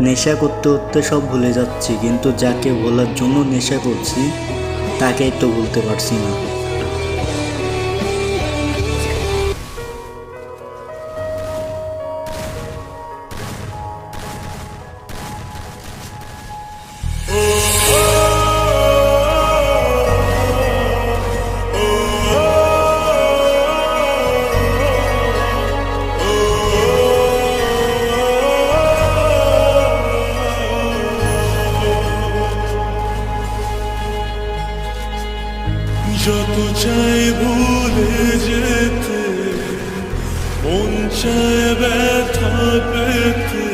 নেশা করতে করতে সব ভুলে যাচ্ছি, কিন্তু যাকে ভোলার জন্য নেশা করছি তাকেই তো ভুলতে পারছি না। যত চাই ভুলে যেতে, মন চায় ব্যথা পেতে,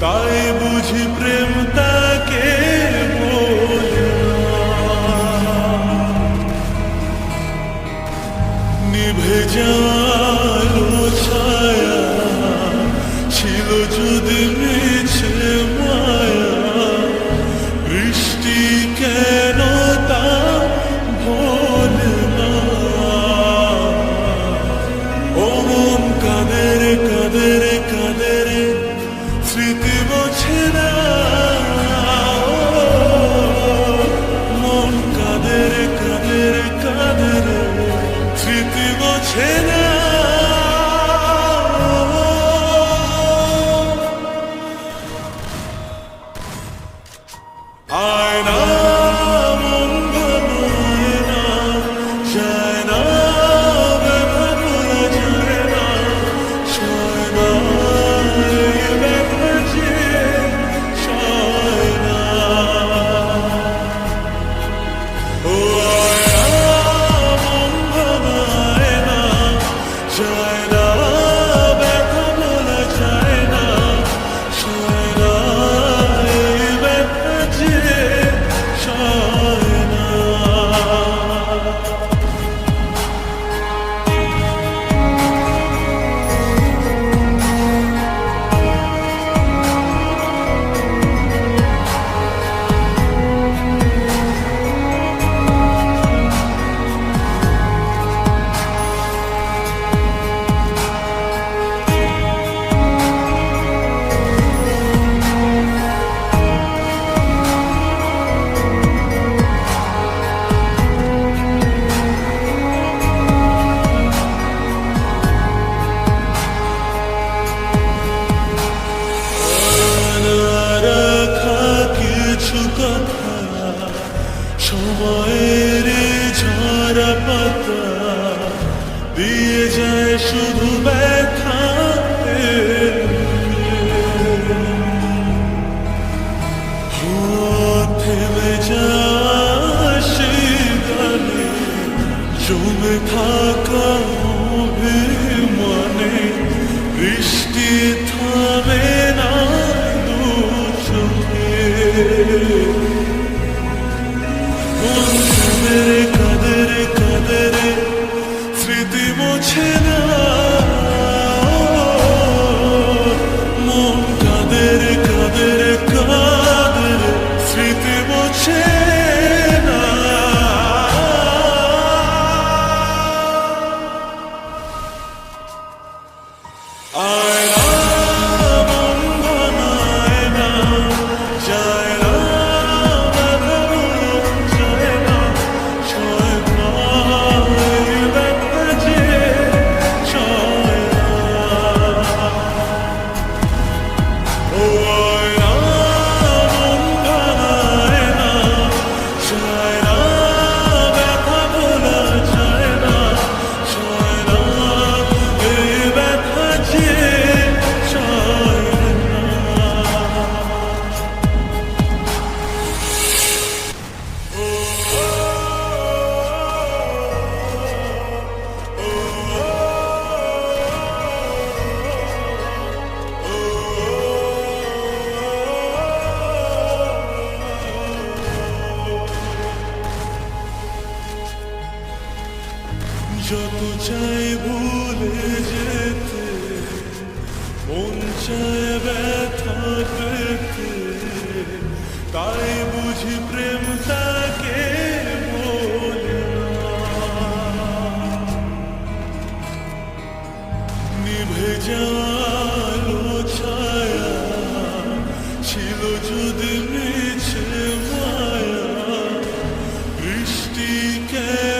তাই বুঝি প্রেম তাকে বলে না। নিভে যাওয়ার ছায়া ছিল যদি মিছে মায়া, বৃষ্টি কেন তা ভোলে না। ও মন কাঁদের কাঁদের কাঁদের, স্মৃতি বোঝে না। মন কাঁদের কাঁদের কাঁদের, স্মৃতি বোঝে না। আয়না মন ভাঙায় না, যায় না ব্যথা ভোলা যায় না, সয় না এই ব্যথা যে সয় না। ও আয়না মন ভাঙায় না, যায় না ব্যথা ভোলা যায় না, সয় না এই ব্যথা যে সয় না। রাখা কিছু কথা, সময়ের ঝরা পাতা দিয়ে যায় শুধু ব্যথা। থেমে যায় সেই গানে জমে থাকা অভিমানে, বৃষ্টি থামে না দু চোখে। মন কাঁদের কাঁদের কাঁদের, স্মৃতি মোছে না। মন কাঁদের কাঁদের কাঁদের, স্মৃতি মোছে না। আয়না মন ভাঙায় না, যায় না ব্যথা ভোলা যায় না, সয় না এই ব্যথা যে সয় না। ও আয়না মন ভাঙায় না, যায় না ব্যথা ভোলা যায় না, সয় না এই ব্যথা যে সয় না। যত চাই ভুলে যেতে, মন চায় ব্যথা পেতে, তাই বুঝি প্রেম তাকে বলে না। নিভে যাওয়ার ছায়া বৃষ্টি কেন